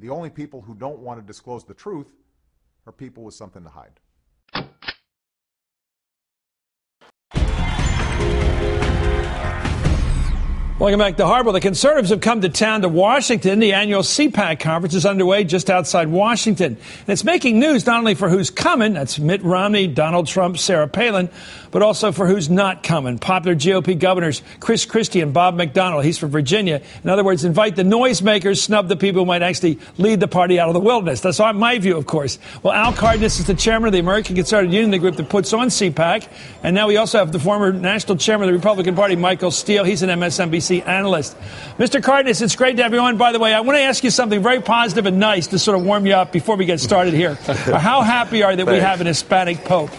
The only people who don't want to disclose the truth are people with something to hide. Welcome back to Harbor. The conservatives have come to town to Washington. The annual CPAC conference is underway just outside Washington. And it's making news not only for who's coming, that's Mitt Romney, Donald Trump, Sarah Palin, but also for who's not coming. Popular GOP governors Chris Christie and Bob McDonnell, he's from Virginia. In other words, invite the noisemakers, snub the people who might actually lead the party out of the wilderness. That's my view, of course. Well, Al Cardenas is the chairman of the American Conservative Union, the group that puts on CPAC. And now we also have the former national chairman of the Republican Party, Michael Steele. He's an MSNBC analyst. Mr. Cardenas, it's great to have you on. By the way, I want to ask you something very positive and nice to sort of warm you up before we get started here. How happy are you that we have an Hispanic Pope?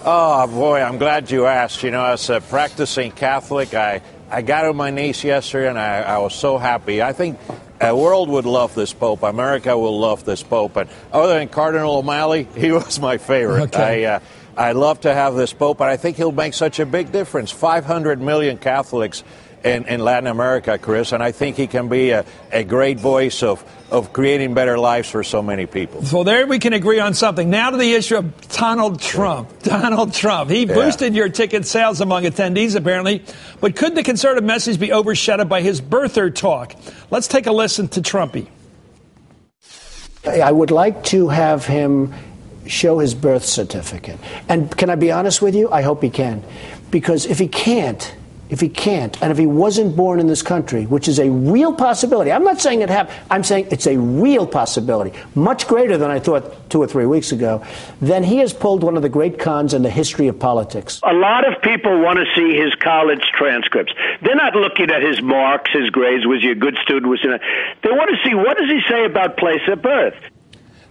Oh, boy, I'm glad you asked. You know, as a practicing Catholic, I got on my knees yesterday, and I was so happy. I think the world would love this Pope. America will love this Pope. But other than Cardinal O'Malley, he was my favorite. Okay. I love to have this Pope, but I think he'll make such a big difference. 500 million Catholics in Latin America, Chris, and I think he can be a great voice of creating better lives for so many people. So there we can agree on something. Now to the issue of Donald Trump. Donald Trump. He boosted your ticket sales among attendees, apparently. But could the conservative message be overshadowed by his birther talk? Let's take a listen to Trumpy. I would like to have him show his birth certificate. And can I be honest with you? I hope he can. Because if he can't, and if he wasn't born in this country, which is a real possibility, I'm not saying it happened, I'm saying it's a real possibility, much greater than I thought 2 or 3 weeks ago, then he has pulled one of the great cons in the history of politics. A lot of people want to see his college transcripts. They're not looking at his marks, his grades, was he a good student, was he not. They want to see, what does he say about place of birth?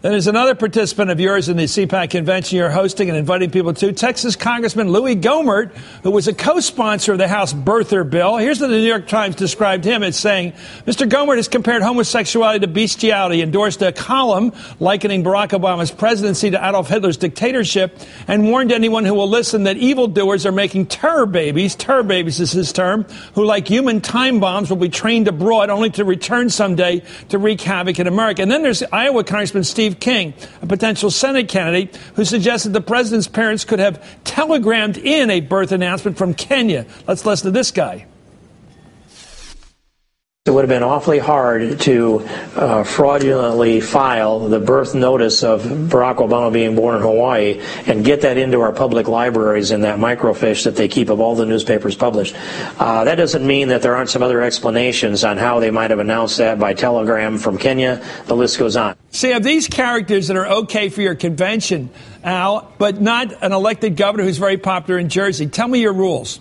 Then there's another participant of yours in the CPAC convention you're hosting and inviting people to, Texas Congressman Louis Gohmert, who was a co-sponsor of the House birther bill. Here's what the New York Times described him as saying, Mr. Gohmert has compared homosexuality to bestiality, endorsed a column likening Barack Obama's presidency to Adolf Hitler's dictatorship, and warned anyone who will listen that evildoers are making terror babies is his term, who like human time bombs will be trained abroad only to return someday to wreak havoc in America. And then there's Iowa Congressman Steve King, a potential Senate candidate, who suggested the president's parents could have telegrammed in a birth announcement from Kenya. Let's listen to this guy. It would have been awfully hard to fraudulently file the birth notice of Barack Obama being born in Hawaii and get that into our public libraries in that microfiche that they keep of all the newspapers published. That doesn't mean that there aren't some other explanations on how they might have announced that by telegram from Kenya. The list goes on. See, of these characters that are okay for your convention, Al, but not an elected governor who's very popular in Jersey. Tell me your rules.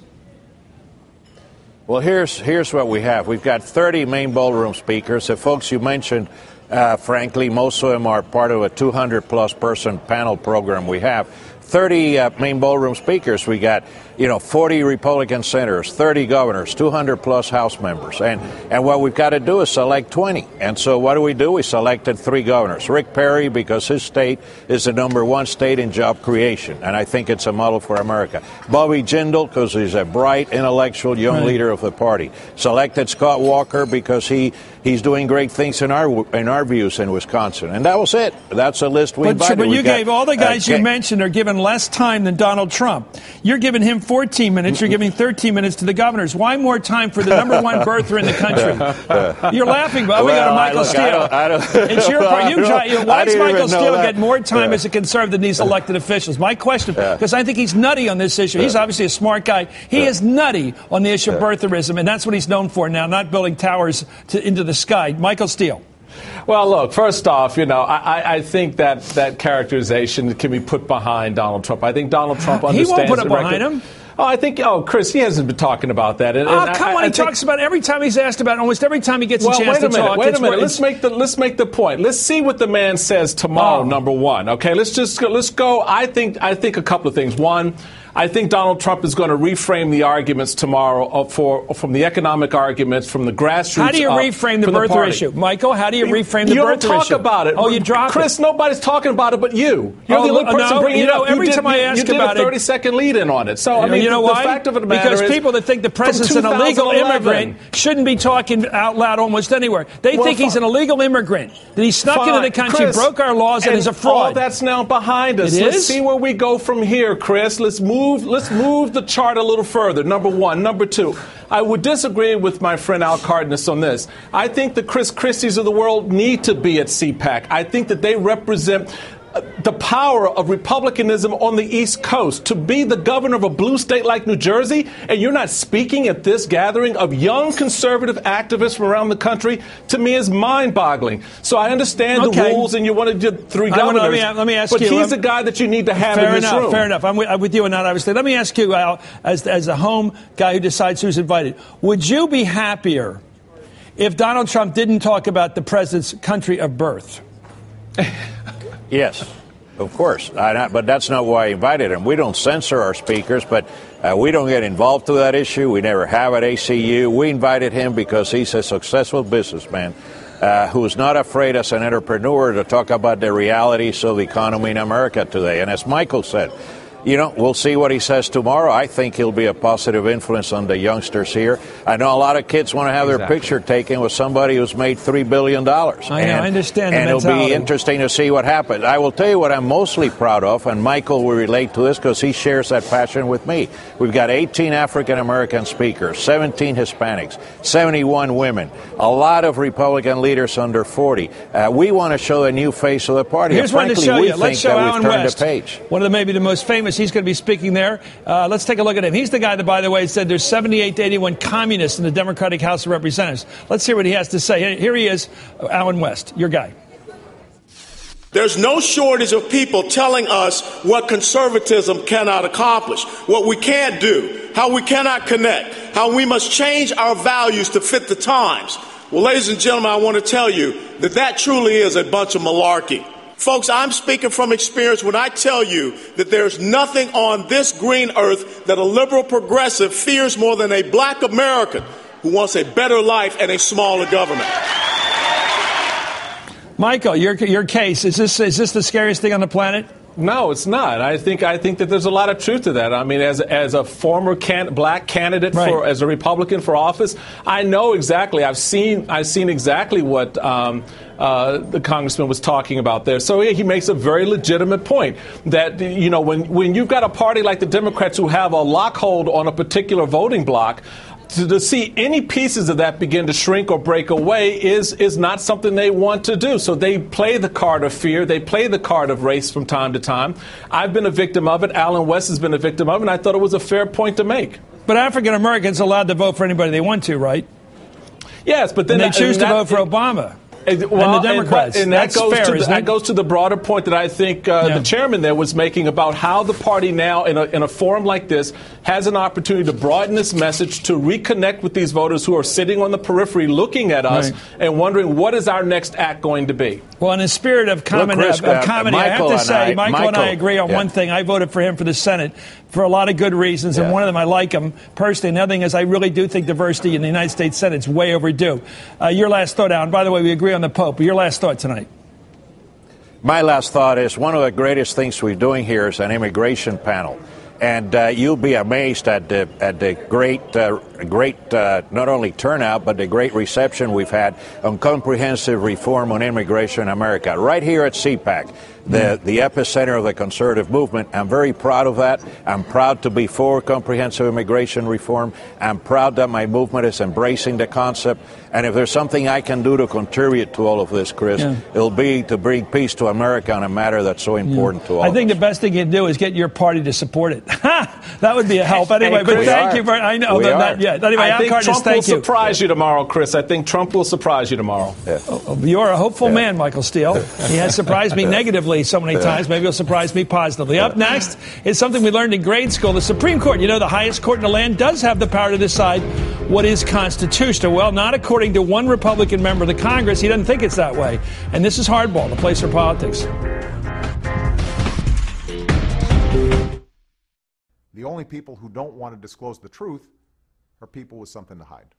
Well, here's what we have. We've got 30 main ballroom speakers. The folks you mentioned, frankly, most of them are part of a 200-plus person panel program we have. 30 main ballroom speakers. We got, 40 Republican senators, 30 governors, 200-plus House members. And what we've got to do is select 20. And so what do? We selected 3 governors. Rick Perry, because his state is the #1 state in job creation, and I think it's a model for America. Bobby Jindal, because he's a bright, intellectual, young leader of the party. Selected Scott Walker because he's doing great things in our views in Wisconsin. And that was it. That's a list we invited. But you gave all the guys you mentioned are given less time than Donald Trump. You're giving him 14 minutes. You're giving 13 minutes to the governors. Why more time for the #1 birther in the country? You're laughing, but we got a Michael Steele. It's your part. Why does Michael Steele get more time as a conservative than these elected officials? My question, because I think he's nutty on this issue. He's obviously a smart guy. He is nutty on the issue of birtherism, and that's what he's known for now, not building towers into the sky. Michael Steele. Well, look, first off, I think that characterization can be put behind Donald Trump. I think Donald Trump understands. He won't put it behind him. Chris, he hasn't been talking about that. Come on, he talks about it every time he's asked about it. Almost every time he gets a chance to talk. Wait a minute. Let's make the point. Let's see what the man says tomorrow. #1. Okay, let's go. I think a couple of things. One, I think Donald Trump is going to reframe the arguments tomorrow from the economic arguments, from the grassroots. How do you reframe the birther issue? Michael, how do you reframe the birther issue? You don't talk about it. Oh, you drop Chris, it. nobody's talking about it but you. You're the only person bringing it up. Every time I ask about it, you did a 30-second lead-in on it. So, I mean, you know the why? fact of the matter because is, people that think the president's an illegal immigrant shouldn't be talking out loud almost anywhere. They think he's an illegal immigrant, that he snuck into the country, Chris, broke our laws, and is a fraud. All that's now behind us. Let's see where we go from here, Chris. Let's move the chart a little further. Number one. Number two, I would disagree with my friend Al Cardenas on this. I think the Chris Christies of the world need to be at CPAC. I think that they represent the power of republicanism on the East Coast. To be the governor of a blue state like New Jersey, and you're not speaking at this gathering of young conservative activists from around the country, to me is mind-boggling. So I understand the rules, and you want to do three governors. Let me ask but you. But he's the guy that you need to have in this room. Fair enough. I'm with you on that, obviously. Let me ask you, Al, as a home guy who decides who's invited, would you be happier if Donald Trump didn't talk about the president's country of birth? Yes, of course. But that's not why I invited him. We don't censor our speakers, but we don't get involved to that issue. We never have at ACU. We invited him because he's a successful businessman who's not afraid as an entrepreneur to talk about the realities of the economy in America today. And as Michael said, we'll see what he says tomorrow. I think he'll be a positive influence on the youngsters here. I know a lot of kids want to have their picture taken with somebody who's made $3 billion. I understand and the it'll be interesting to see what happens. I will tell you what I'm mostly proud of, and Michael will relate to this because he shares that passion with me. We've got 18 African-American speakers, 17 Hispanics, 71 women, a lot of Republican leaders under 40. We want to show a new face of the party. Here's one to show you. Let's show Alan West, page. one of maybe the most famous. He's going to be speaking there. Let's take a look at him. He's the guy that, by the way, said there's 78 to 81 communists in the Democratic House of Representatives. Let's hear what he has to say. Here he is, Alan West, your guy. There's no shortage of people telling us what conservatism cannot accomplish, what we can't do, how we cannot connect, how we must change our values to fit the times. Well, ladies and gentlemen, I want to tell you that truly is a bunch of malarkey. Folks, I'm speaking from experience when I tell you that there's nothing on this green earth that a liberal progressive fears more than a black American who wants a better life and a smaller government. Michael, your case, is this the scariest thing on the planet? No, it's not. I think that there's a lot of truth to that. I mean, as a former black candidate as a Republican for office, I know exactly. I've seen exactly what the congressman was talking about there. So he makes a very legitimate point that when you've got a party like the Democrats who have a lockhold on a particular voting bloc, to see any pieces of that begin to shrink or break away is not something they want to do. So they play the card of fear. They play the card of race from time to time. I've been a victim of it. Alan West has been a victim of it, and I thought it was a fair point to make. But African Americans are allowed to vote for anybody they want to, right? Yes, but then they choose to vote for Obama. And the Democrats. And that goes to the broader point that I think the chairman there was making about how the party now, in a forum like this, has an opportunity to broaden this message, to reconnect with these voters who are sitting on the periphery looking at us and wondering what is our next act going to be. Well, in the spirit of comedy, I have to say, Michael and I agree on one thing. I voted for him for the Senate for a lot of good reasons, and one of them, I like him personally. Another thing is I really do think diversity in the United States Senate is way overdue. Your last thought, Alan. By the way, we agree on the Pope. Your last thought tonight. My last thought is one of the greatest things we're doing here is an immigration panel. And you'll be amazed at the great not only turnout, but the great reception we've had on comprehensive reform on immigration in America. Right here at CPAC, the epicenter of the conservative movement. I'm very proud of that. I'm proud to be for comprehensive immigration reform. I'm proud that my movement is embracing the concept. And if there's something I can do to contribute to all of this, Chris, it'll be to bring peace to America on a matter that's so important to all of us. I think the best thing you can do is get your party to support it. That would be a help. Anyway, but thank you. I know, but not yet. Anyway, I think Trump will surprise you tomorrow, Chris. I think Trump will surprise you tomorrow. Yeah. You're a hopeful man, Michael Steele. He has surprised me negatively so many times. Maybe he'll surprise me positively. Up next is something we learned in grade school. The Supreme Court, the highest court in the land, does have the power to decide what is constitutional. Well, not according to one Republican member of the Congress. He doesn't think it's that way. And this is Hardball, the place for politics. The only people who don't want to disclose the truth are people with something to hide.